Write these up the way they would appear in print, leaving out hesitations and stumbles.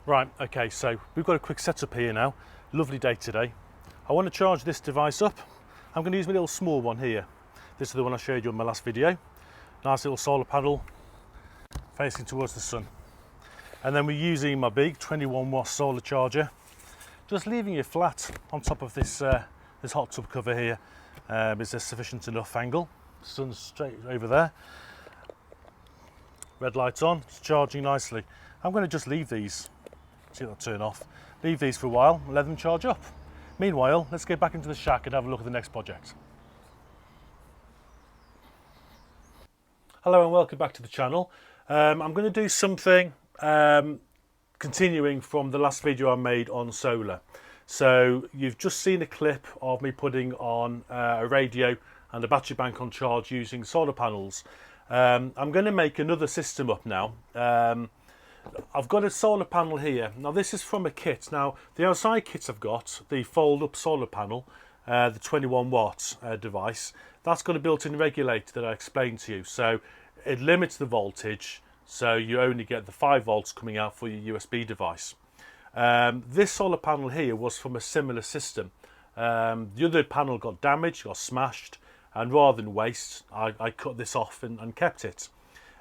Right, okay, so we've got a quick setup here now. Lovely day today. I want to charge this device up. I'm going to use my little small one here. This is the one I showed you in my last video. Nice little solar panel facing towards the sun. And then we're using my big 21 watt solar charger. Just leaving it flat on top of this this hot tub cover here. Is there sufficient enough angle? Sun's straight over there. Red light's on, it's charging nicely. I'm going to just leave these. See that turn off. Leave these for a while and let them charge up. Meanwhile, let's get back into the shack and have a look at the next project. Hello and welcome back to the channel. I'm going to do something continuing from the last video I made on solar. So you've just seen a clip of me putting on a radio and a battery bank on charge using solar panels. I'm going to make another system up now. I've got a solar panel here. Now this is from a kit. Now the outside kit I've got, the fold up solar panel, the 21 watt device, that's got a built-in regulator that I explained to you. So it limits the voltage, so you only get the 5 volts coming out for your USB device. This solar panel here was from a similar system. The other panel got damaged, got smashed, and rather than waste, I cut this off and kept it.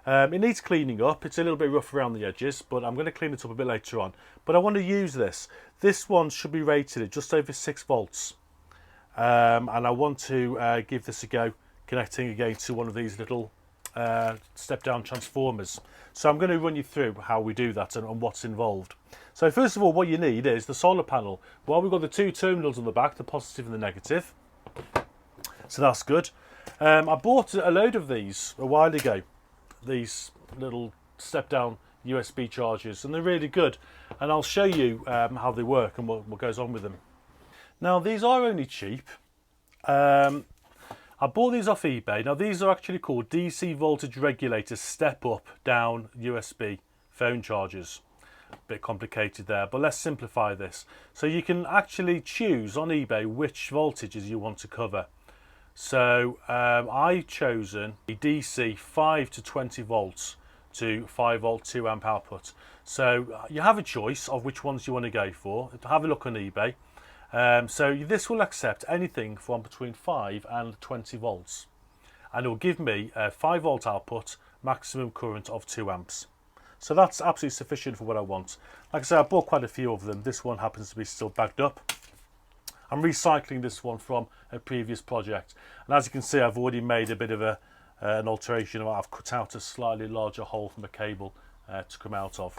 It needs cleaning up. It's a little bit rough around the edges, but I'm going to clean it up a bit later on. But I want to use this. This one should be rated at just over 6 volts. And I want to give this a go, connecting again to one of these little step-down transformers. So I'm going to run you through how we do that and what's involved. So first of all, what you need is the solar panel. Well, we've got the 2 terminals on the back, the positive and the negative. So that's good. I bought a load of these a while ago. These little step-down USB chargers, and they're really good, and I'll show you how they work and what goes on with them. Now these are only cheap. I bought these off eBay. Now these are actually called DC voltage regulator step up down USB phone chargers. A bit complicated there, but let's simplify this. So you can actually choose on eBay which voltages you want to cover. So I've chosen a DC 5 to 20 volts to 5 volt 2 amp output. So you have a choice of which ones you want to go for. Have a look on eBay. So this will accept anything from between 5 and 20 volts. And it will give me a 5 volt output, maximum current of 2 amps. So that's absolutely sufficient for what I want. Like I said, I bought quite a few of them. This one happens to be still backed up. I'm recycling this one from a previous project, and as you can see, I've already made a bit of an alteration. I've cut out a slightly larger hole from a cable to come out of.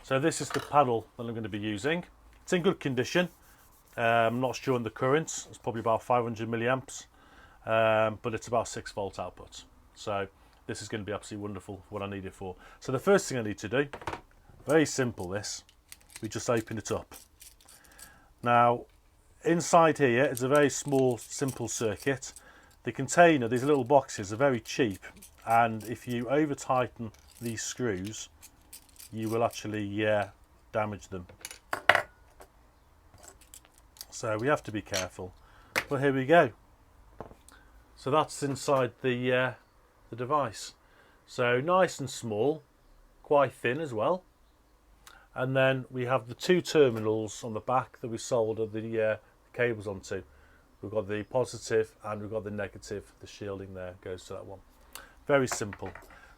So this is the panel that I'm going to be using. It's in good condition. I'm not sure on the current. It's probably about 500 milliamps, but it's about 6 volt output. So this is going to be absolutely wonderful for what I need it for. So the first thing I need to do, very simple this, we just open it up. Now inside here is a very small, simple circuit. The container, these little boxes, are very cheap, and if you over tighten these screws, you will actually damage them. So we have to be careful. Well, here we go. So that's inside the device. So nice and small, quite thin as well. And then we have the 2 terminals on the back that we soldered the cables onto. We've got the positive and we've got the negative. The shielding there goes to that one. Very simple.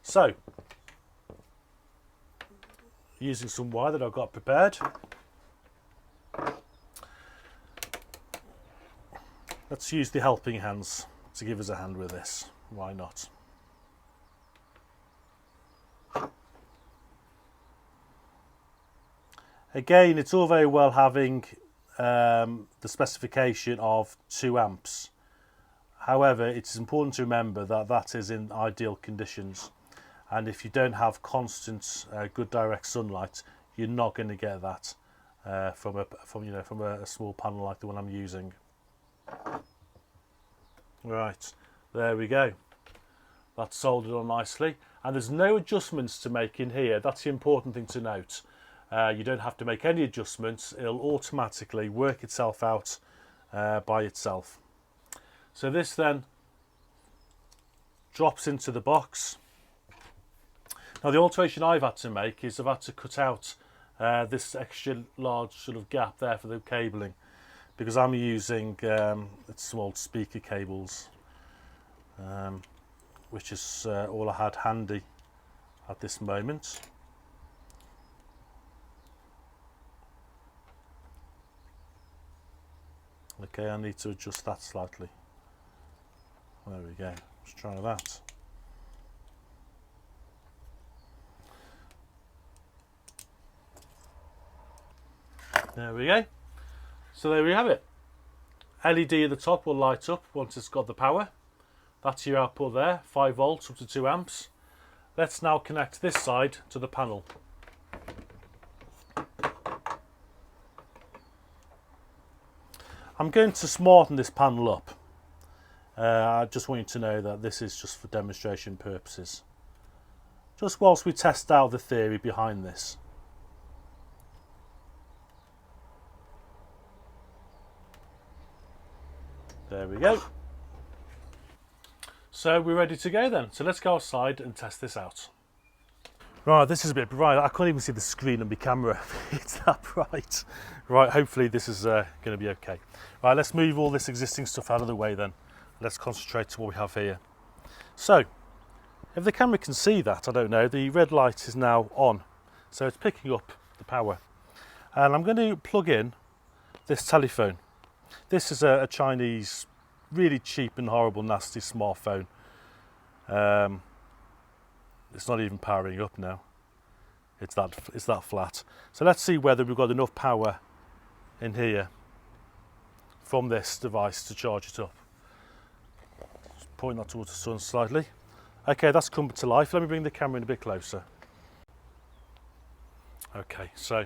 So using some wire that I've got prepared, let's use the helping hands to give us a hand with this. Why not? Again, it's all very well having the specification of 2 amps. However, it's important to remember that that is in ideal conditions, and if you don't have constant good direct sunlight, you're not going to get that from a small panel like the one I'm using. Right, there we go. That's soldered on nicely, and there's no adjustments to make in here. That's the important thing to note. You don't have to make any adjustments. It'll automatically work itself out by itself. So this then drops into the box. Now the alteration I've had to make is I've had to cut out this extra large sort of gap there for the cabling, because I'm using small speaker cables, which is all I had handy at this moment. Okay, I need to adjust that slightly. There we go. Let's try that. There we go. So there we have it. LED at the top will light up once it's got the power. That's your output there, 5 volts up to 2 amps. Let's now connect this side to the panel. I'm going to smarten this panel up. I just want you to know that this is just for demonstration purposes. Just whilst we test out the theory behind this. There we go. So we're ready to go then. So let's go outside and test this out. Right, this is a bit bright. I can't even see the screen on my camera. It's that bright. Right, hopefully this is going to be okay. Right, let's move all this existing stuff out of the way then. Let's concentrate on what we have here. So, if the camera can see that, I don't know, the red light is now on. So it's picking up the power. And I'm going to plug in this telephone. This is a Chinese, really cheap and horrible, nasty smartphone. It's not even powering up now. It's that flat. So let's see whether we've got enough power in here from this device to charge it up. Just point that towards the sun slightly. Okay, that's come to life. Let me bring the camera in a bit closer. Okay, so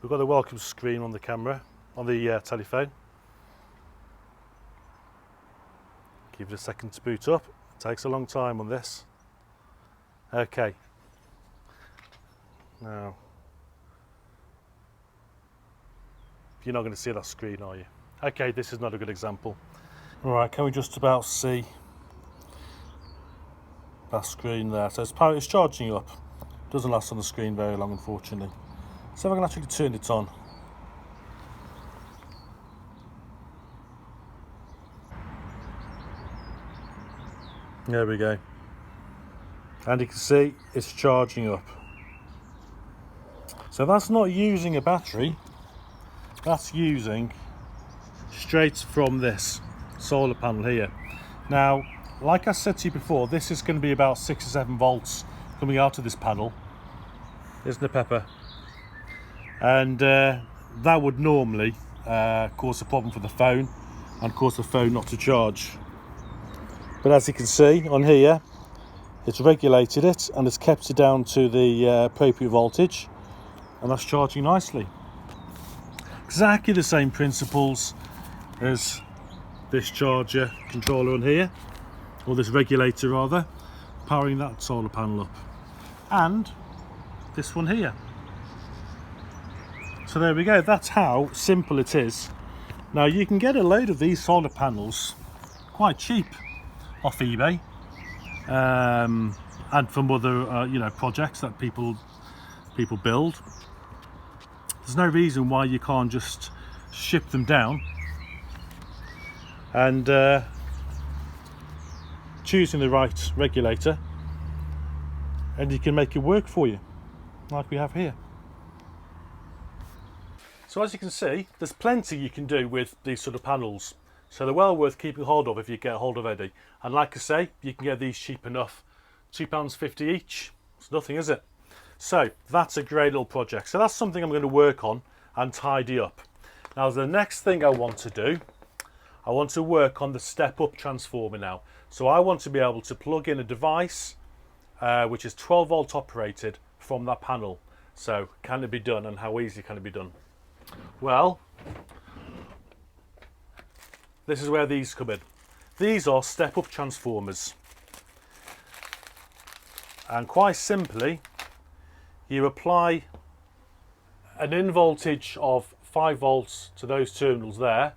we've got the welcome screen on the camera, on the telephone. Give it a second to boot up. It takes a long time on this. Okay. Now, you're not going to see that screen, are you? Okay, this is not a good example. All right, can we just about see that screen there? So it's charging up. It doesn't last on the screen very long, unfortunately. So if I can actually turn it on. There we go. And you can see it's charging up. So that's not using a battery, that's using straight from this solar panel here. Now, like I said to you before, this is going to be about 6 or 7 volts coming out of this panel, isn't it, Pepper? And that would normally cause a problem for the phone and cause the phone not to charge. But as you can see on here, it's regulated it and it's kept it down to the appropriate voltage, and that's charging nicely. Exactly the same principles as this charger controller on here, or this regulator rather, powering that solar panel up, and this one here. So there we go, that's how simple it is. Now you can get a load of these solar panels quite cheap off eBay, and from other projects that people build. There's no reason why you can't just ship them down and choosing the right regulator, and you can make it work for you like we have here. So as you can see, there's plenty you can do with these sort of panels. So they're well worth keeping hold of if you get hold of any. And like I say, you can get these cheap enough. £2.50 each. It's nothing, is it? So that's a great little project. So that's something I'm going to work on and tidy up. Now the next thing I want to do, I want to work on the step-up transformer now. So I want to be able to plug in a device which is 12 volt operated from that panel. So can it be done, and how easy can it be done? Well, this is where these come in. These are step-up transformers. And quite simply, you apply an in voltage of 5 volts to those terminals there,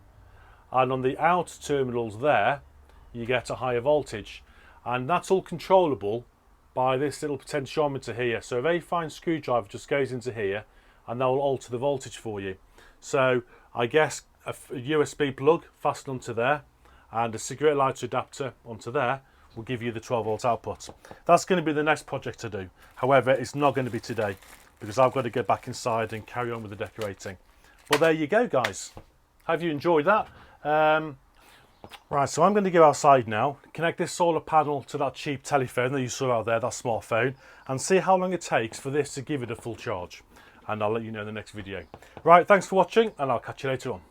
and on the out terminals there, you get a higher voltage. And that's all controllable by this little potentiometer here. So a very fine screwdriver just goes into here and that will alter the voltage for you. So I guess a USB plug fastened onto there and a cigarette lighter adapter onto there will give you the 12 volt output. That's going to be the next project to do. However, it's not going to be today because I've got to get back inside and carry on with the decorating. But there you go, guys. Have you enjoyed that? Right, so I'm going to go outside now, connect this solar panel to that cheap telephone that you saw out there, that smartphone, and see how long it takes for this to give it a full charge. And I'll let you know in the next video. Right, thanks for watching, and I'll catch you later on.